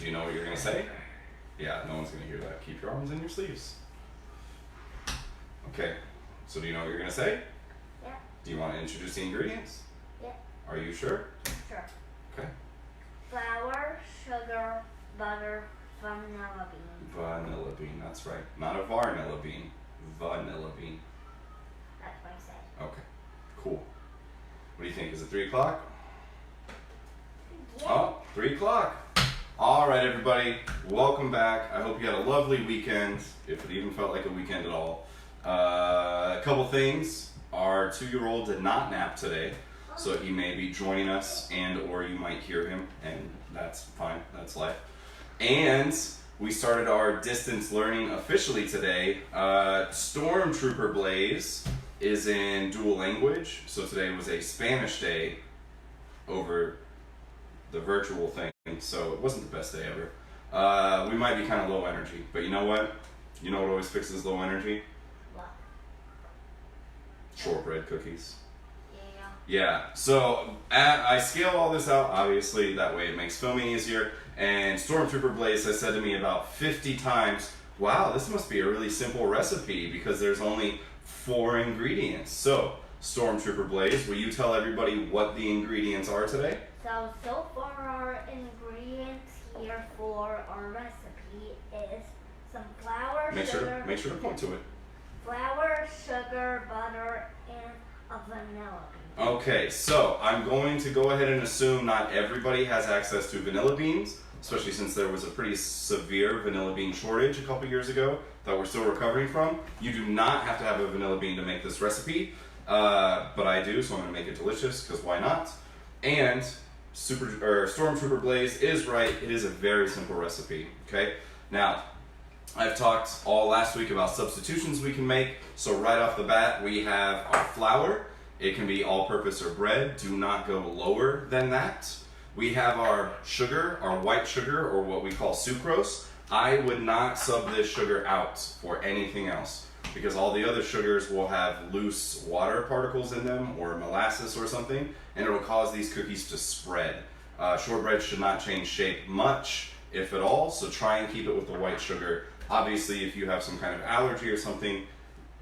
Do you know what you're going to say? Yeah, no one's going to hear that. Keep your arms in your sleeves. Okay, so do you know what you're going to say? Yeah. Do you want to introduce the ingredients? Yeah. Are you sure? Sure. Okay. Flour, sugar, butter, vanilla bean. Vanilla bean, that's right. Not a varnilla bean. Vanilla bean. That's what I said. Okay, cool. What do you think? Is it 3 o'clock? Yeah. Oh, 3 o'clock. All right, everybody. Welcome back. I hope you had a lovely weekend, if it even felt like a weekend at all. A couple things. Our 2-year-old did not nap today, so he may be joining us, and or you might hear him, and that's fine. That's life. And we started our distance learning officially today. Stormtrooper Blaze is in dual language, so today was a Spanish day over the virtual thing, so it wasn't the best day ever. We might be kind of low energy, but you know what? You know what always fixes low energy? What? Shortbread cookies. Yeah. Yeah, so I scale all this out, obviously, that way it makes filming easier, and Stormtrooper Blaze has said to me about 50 times, wow, this must be a really simple recipe because there's only 4 ingredients. So, Stormtrooper Blaze, will you tell everybody what the ingredients are today? So far our ingredients here for our recipe is some flour, sugar. Make sure to point to it. Flour, sugar, butter, and a vanilla bean. Okay, so I'm going to go ahead and assume not everybody has access to vanilla beans, especially since there was a pretty severe vanilla bean shortage a couple years ago that we're still recovering from. You do not have to have a vanilla bean to make this recipe, but I do, so I'm going to make it delicious, because why not? And Stormtrooper Blaze is right, it is a very simple recipe, okay? Now, I've talked all last week about substitutions we can make, so right off the bat we have our flour. It can be all-purpose or bread, do not go lower than that. We have our sugar, our white sugar, or what we call sucrose. I would not sub this sugar out for anything else, because all the other sugars will have loose water particles in them, or molasses or something, and it'll cause these cookies to spread. Shortbread should not change shape much, if at all, so try and keep it with the white sugar. Obviously, if you have some kind of allergy or something,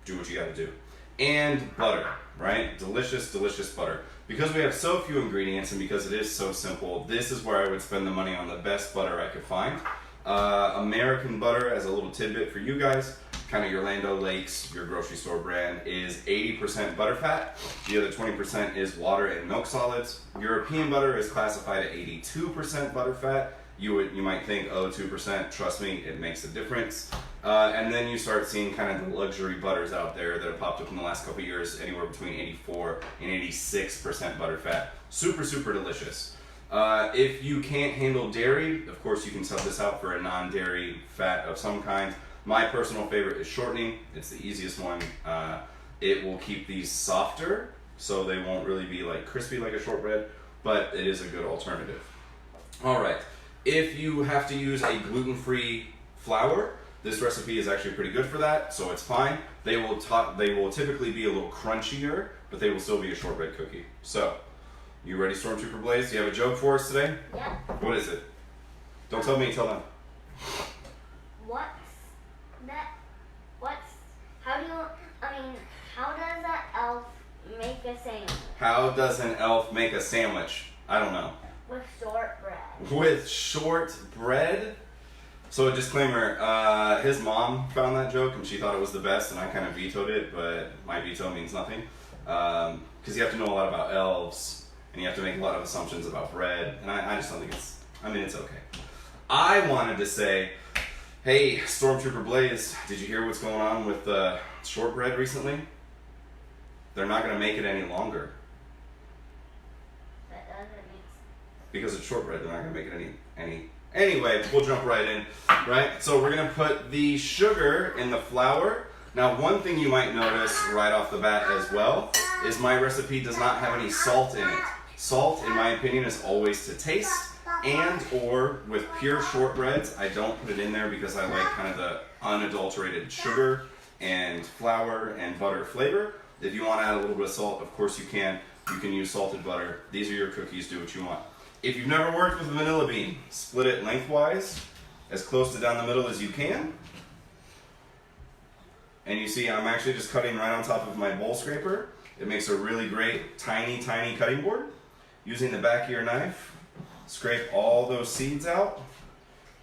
do what you gotta do. And butter, right? Delicious, delicious butter. Because we have so few ingredients and because it is so simple, this is where I would spend the money on the best butter I could find. American butter, as a little tidbit for you guys, kind of your Land O'Lakes, your grocery store brand, is 80% butterfat. The other 20% is water and milk solids. European butter is classified at 82% butterfat. You might think, oh, 2%, trust me, it makes a difference. And then you start seeing kind of the luxury butters out there that have popped up in the last couple of years, anywhere between 84 and 86% butterfat. Super, super delicious. If you can't handle dairy, of course you can sub this out for a non-dairy fat of some kind. My personal favorite is shortening. It's the easiest one. It will keep these softer, so they won't really be like crispy like a shortbread, but it is a good alternative. All right. If you have to use a gluten-free flour, this recipe is actually pretty good for that, so it's fine. They will typically be a little crunchier, but they will still be a shortbread cookie. So, you ready, Stormtrooper Blaze? Do you have a joke for us today? Yeah. What is it? Don't tell me, tell them. How does an elf make a sandwich? How does an elf make a sandwich? I don't know. With shortbread. With shortbread? So a disclaimer, his mom found that joke and she thought it was the best and I kind of vetoed it, but my veto means nothing. Because you have to know a lot about elves and you have to make a lot of assumptions about bread, and I just don't think it's okay. I wanted to say, hey, Stormtrooper Blaze, did you hear what's going on with shortbread recently? They're not going to make it any longer. That doesn't make sense. Because it's shortbread, they're not going to make it any. Anyway, we'll jump right in, right? So we're going to put the sugar in the flour. Now, one thing you might notice right off the bat as well is my recipe does not have any salt in it. Salt, in my opinion, is always to taste, and or with pure shortbreads, I don't put it in there because I like kind of the unadulterated sugar and flour and butter flavor. If you want to add a little bit of salt, of course you can. You can use salted butter. These are your cookies, do what you want. if you've never worked with a vanilla bean, split it lengthwise, as close to down the middle as you can. And you see I'm actually just cutting right on top of my bowl scraper. It makes a really great tiny cutting board. Using the back of your knife, scrape all those seeds out.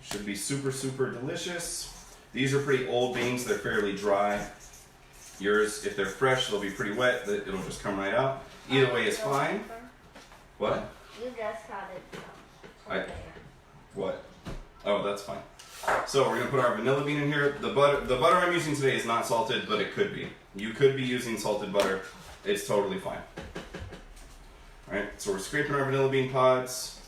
Should be super delicious. These are pretty old beans, they're fairly dry. Yours, if they're fresh, they'll be pretty wet, it'll just come right out. Either way is fine. What? You just got it. What? Oh, that's fine. So we're gonna put our vanilla bean in here. The butter I'm using today is not salted, but it could be. You could be using salted butter. It's totally fine. All right, so we're scraping our vanilla bean pods,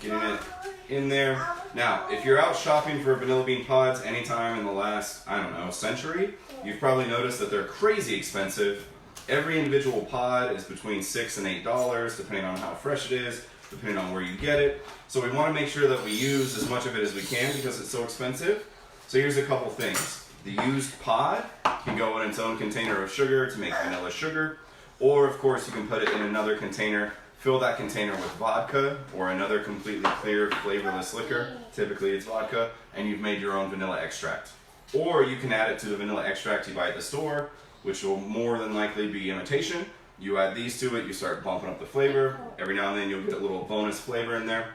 getting it in there. Now, if you're out shopping for vanilla bean pods anytime in the last, I don't know, century, you've probably noticed that they're crazy expensive. Every individual pod is between $6 and $8, depending on how fresh it is, depending on where you get it. So we want to make sure that we use as much of it as we can because it's so expensive. So here's a couple things. The used pod can go in its own container of sugar to make vanilla sugar, or of course you can put it in another container, fill that container with vodka or another completely clear, flavorless liquor, typically it's vodka, and you've made your own vanilla extract. Or you can add it to the vanilla extract you buy at the store, which will more than likely be imitation. You add these to it, you start bumping up the flavor. Every now and then you'll get a little bonus flavor in there.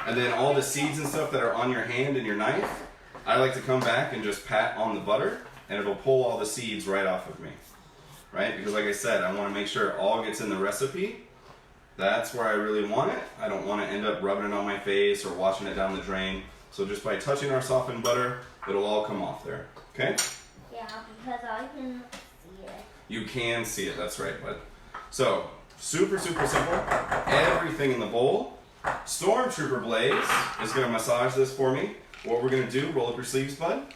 And then all the seeds and stuff that are on your hand and your knife, I like to come back and just pat on the butter, and it'll pull all the seeds right off of me. Right? Because like I said, I want to make sure it all gets in the recipe. That's where I really want it. I don't want to end up rubbing it on my face or washing it down the drain. So just by touching our softened butter, it'll all come off there. Okay? Yeah, because I can see it. You can see it, that's right, bud. So, super simple. Everything in the bowl. Stormtrooper Blaze is going to massage this for me. What we're going to do, roll up your sleeves, bud.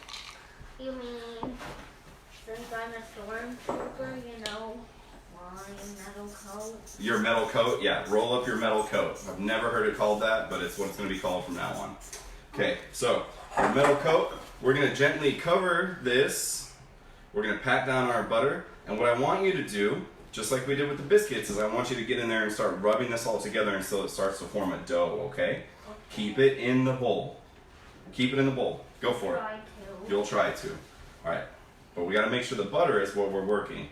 You mean, since I'm a stormtrooper, you know, my metal coat? Your metal coat? Yeah, roll up your metal coat. I've never heard it called that, but it's what it's going to be called from now on. Okay, so, your metal coat, we're going to gently cover this. We're going to pat down our butter. And what I want you to do, just like we did with the biscuits, is I want you to get in there and start rubbing this all together until it starts to form a dough, okay? Keep it in the bowl. Keep it in the bowl. Go for it. You'll try to. Alright. But we got to make sure the butter is what we're working.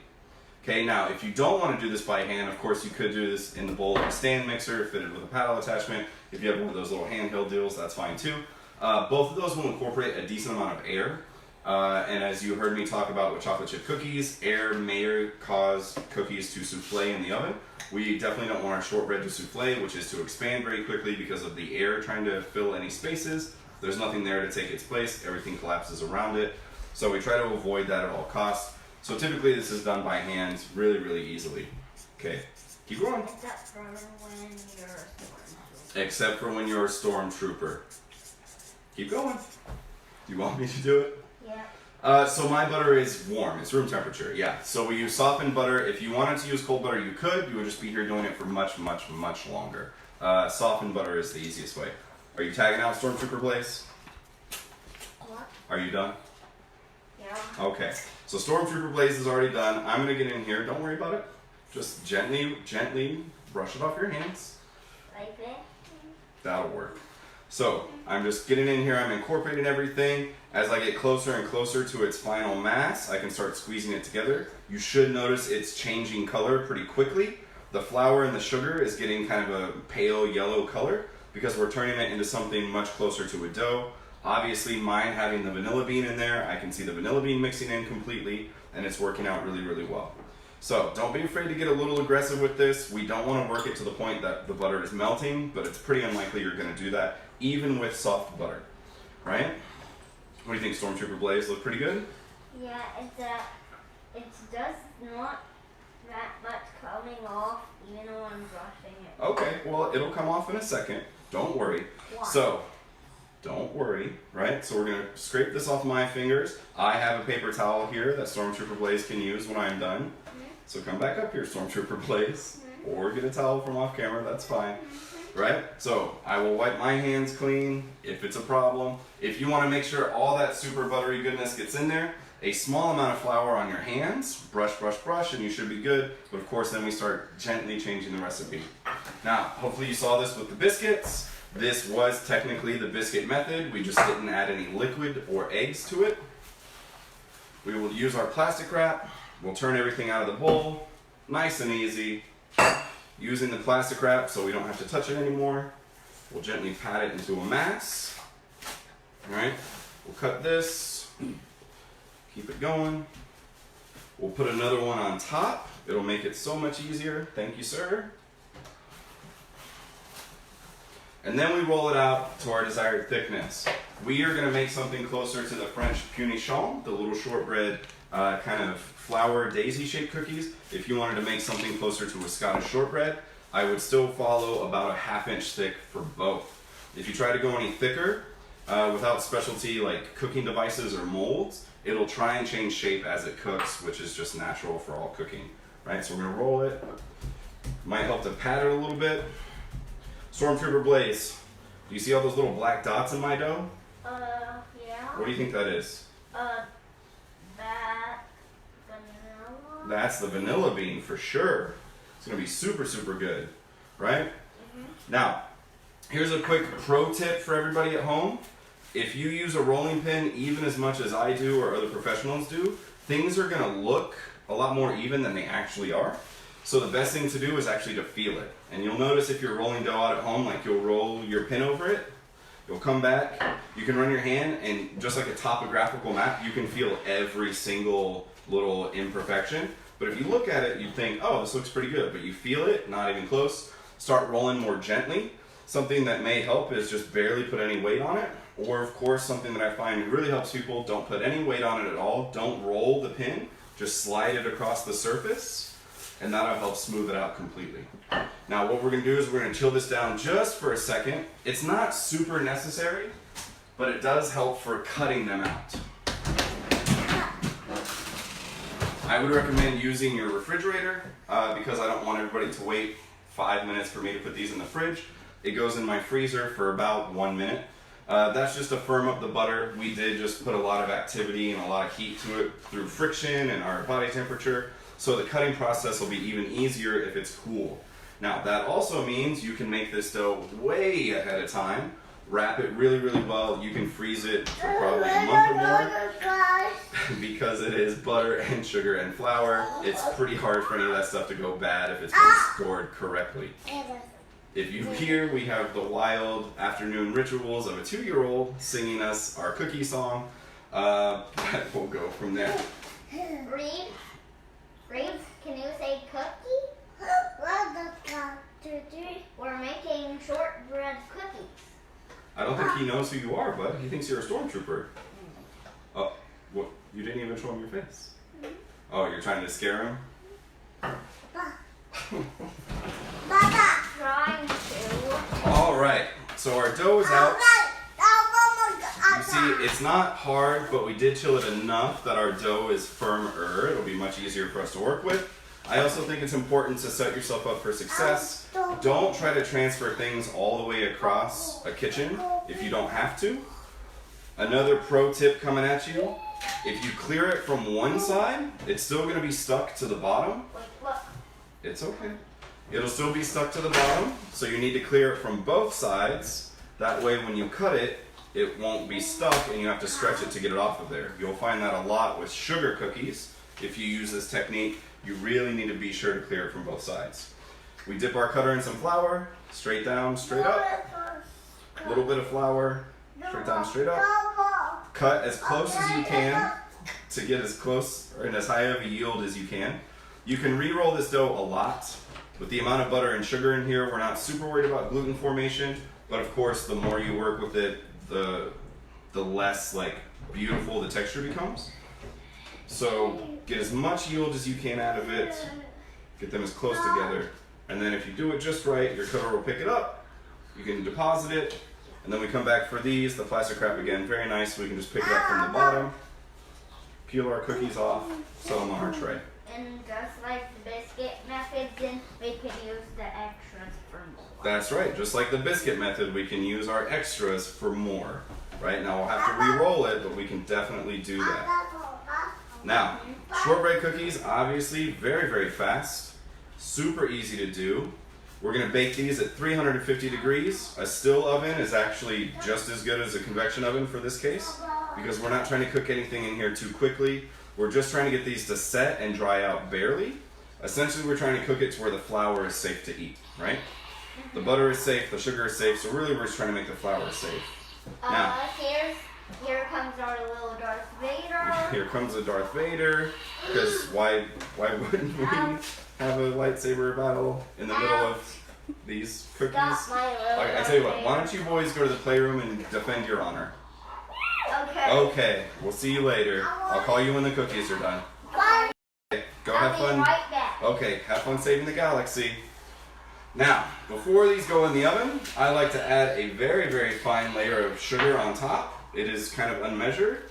Okay, now if you don't want to do this by hand, of course you could do this in the bowl of a stand mixer fitted with a paddle attachment. If you have one of those little handheld deals, that's fine too. Both of those will incorporate a decent amount of air. And as you heard me talk about with chocolate chip cookies, air may cause cookies to souffle in the oven. We definitely don't want our shortbread to souffle, which is to expand very quickly because of the air trying to fill any spaces. There's nothing there to take its place. Everything collapses around it. So we try to avoid that at all costs. So typically this is done by hand really easily. Okay, keep going. Except for when you're a stormtrooper. Keep going. Do you want me to do it? Yeah. So my butter is warm. It's room temperature. Yeah. So we use softened butter. If you wanted to use cold butter, you could. You would just be here doing it for much longer. Softened butter is the easiest way. Are you tagging out Stormtrooper Blaze? What? Are you done? Yeah. Okay. So Stormtrooper Blaze is already done. I'm gonna get in here. Don't worry about it. Just gently brush it off your hands. Like that? That'll work. So I'm just getting in here. I'm incorporating everything. As I get closer and closer to its final mass, I can start squeezing it together. You should notice it's changing color pretty quickly. The flour and the sugar is getting kind of a pale yellow color because we're turning it into something much closer to a dough. Obviously mine having the vanilla bean in there, I can see the vanilla bean mixing in completely, and it's working out really well. So don't be afraid to get a little aggressive with this. We don't want to work it to the point that the butter is melting, but it's pretty unlikely you're going to do that, even with soft butter, right? What do you think, Stormtrooper Blaze? Look pretty good? Yeah, it's just not that much coming off, even though I'm brushing it. Okay, well, it'll come off in a second. Don't worry. Why? So, don't worry, right? So we're going to scrape this off my fingers. I have a paper towel here that Stormtrooper Blaze can use when I'm done. Mm-hmm. So come back up here, Stormtrooper Blaze. Mm-hmm. Or get a towel from off camera, that's fine. Mm-hmm. Right? So I will wipe my hands clean if it's a problem. If you want to make sure all that super buttery goodness gets in there, a small amount of flour on your hands, brush, brush, brush, and you should be good. But of course, then we start gently changing the recipe. Now, hopefully you saw this with the biscuits. This was technically the biscuit method. We just didn't add any liquid or eggs to it. We will use our plastic wrap. We'll turn everything out of the bowl. Nice and easy. Using the plastic wrap so we don't have to touch it anymore. We'll gently pat it into a mass. All right, we'll cut this. Keep it going. We'll put another one on top. It'll make it so much easier. Thank you, sir. And then we roll it out to our desired thickness. We are going to make something closer to the French punichon, the little shortbread kind of flour daisy-shaped cookies. If you wanted to make something closer to a Scottish shortbread, I would still follow about a 1/2 inch thick for both. If you try to go any thicker, without specialty like cooking devices or molds, it'll try and change shape as it cooks, which is just natural for all cooking. Right, so we're going to roll it. Might help to pat it a little bit. Stormtrooper Blaze, do you see all those little black dots in my dough? Yeah. What do you think that is? That vanilla. That's the vanilla bean for sure. It's gonna be super, super good, right? Mm-hmm. Now, here's a quick pro tip for everybody at home. If you use a rolling pin even as much as I do or other professionals do, things are gonna look a lot more even than they actually are. So the best thing to do is actually to feel it. And you'll notice if you're rolling dough out at home, like you'll roll your pin over it, you'll come back, you can run your hand, and just like a topographical map, you can feel every single little imperfection. But if you look at it, you think, oh, this looks pretty good, but you feel it, not even close. Start rolling more gently. Something that may help is just barely put any weight on it. Or of course, something that I find really helps people, don't put any weight on it at all. Don't roll the pin, just slide it across the surface. And that'll help smooth it out completely. Now what we're gonna do is we're gonna chill this down just for a second. It's not super necessary, but it does help for cutting them out. I would recommend using your refrigerator because I don't want everybody to wait 5 minutes for me to put these in the fridge. It goes in my freezer for about 1 minute. That's just to firm up the butter. We did just put a lot of activity and a lot of heat to it through friction and our body temperature. So the cutting process will be even easier if it's cool. Now that also means you can make this dough way ahead of time. Wrap it really, really well. You can freeze it for probably a month or more. Because it is butter and sugar and flour, it's pretty hard for any of that stuff to go bad if it's been stored correctly. If you hear, we have the wild afternoon rituals of a 2-year-old singing us our cookie song. But we'll go from there. Reeves, can you say cookie? We're making shortbread cookies. I don't think he knows who you are, bud. He thinks you're a stormtrooper. Oh, what? You didn't even show him your face. Oh, you're trying to scare him? Trying to. All right, so our dough is out. You see, it's not hard, but we did chill it enough that our dough is firmer. It'll be much easier for us to work with. I also think it's important to set yourself up for success. Don't try to transfer things all the way across a kitchen if you don't have to. Another pro tip coming at you, if you clear it from one side, it's still going to be stuck to the bottom. It's okay. It'll still be stuck to the bottom, so you need to clear it from both sides. That way when you cut it, it won't be stuck and you have to stretch it to get it off of there. You'll find that a lot with sugar cookies. If you use this technique, you really need to be sure to clear it from both sides. We dip our cutter in some flour, straight down, straight up. A little bit of flour, straight down, straight up. Cut as close as you can to get as close and as high of a yield as you can. You can re-roll this dough a lot. With the amount of butter and sugar in here, we're not super worried about gluten formation, but of course, the more you work with it, the less beautiful the texture becomes. So get as much yield as you can out of it, get them as close together, and then if you do it just right, your cutter will pick it up, you can deposit it, and then we come back for these, the plastic wrap again, very nice, so we can just pick it up from the bottom, peel our cookies off, set them on our tray. And just like the biscuit method, then we can use the extras for more. That's right, just like the biscuit method, we can use our extras for more. Right, now we'll have to re-roll it, but we can definitely do that. Now, shortbread cookies, obviously, very, very fast. Super easy to do. We're going to bake these at 350 degrees. A still oven is actually just as good as a convection oven for this case, because we're not trying to cook anything in here too quickly. We're just trying to get these to set and dry out barely. Essentially, we're trying to cook it to where the flour is safe to eat, right? The butter is safe, the sugar is safe, so really we're just trying to make the flour safe. Now, here comes our little Darth Vader. Here comes a Darth Vader, because why wouldn't we have a lightsaber battle in the middle of these cookies? I tell you what, why don't you boys go to the playroom and defend your honor? Okay. Okay, we'll see you later. I'll call you when the cookies are done. Bye. Okay, go have fun. I'll be right back. Okay, have fun saving the galaxy. Now, before these go in the oven, I like to add a very, very fine layer of sugar on top. It is kind of unmeasured.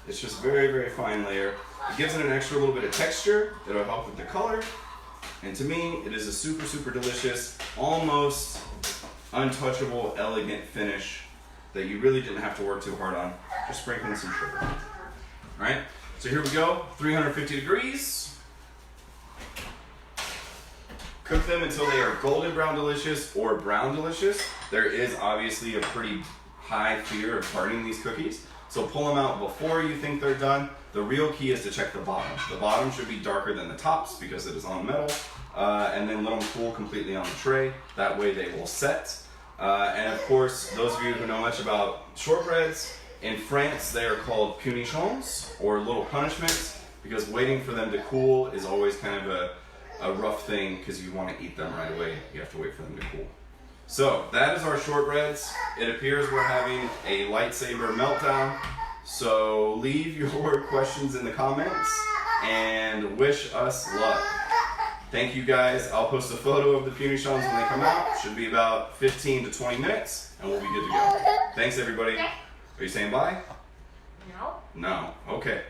It's just very, very fine layer. It gives it an extra little bit of texture. It'll help with the color. And to me, it is a super, super delicious, almost untouchable, elegant finish that you really didn't have to work too hard on. Just sprinkling some sugar. All right, so here we go, 350 degrees. Cook them until they are golden brown delicious or brown delicious. There is obviously a pretty high fear of burning these cookies, so pull them out before you think they're done. The real key is to check the bottom. The bottom should be darker than the tops because it is on metal, and then let them cool completely on the tray. That way they will set. And of course, those of you who know much about shortbreads, in France they are called punitions, or little punishments, because waiting for them to cool is always kind of a rough thing because you want to eat them right away. You have to wait for them to cool. So that is our shortbreads. It appears we're having a lightsaber meltdown. So leave your questions in the comments and wish us luck. Thank you guys. I'll post a photo of the punitions when they come out. Should be about 15 to 20 minutes and we'll be good to go. Thanks everybody. Are you saying bye? No. No. Okay.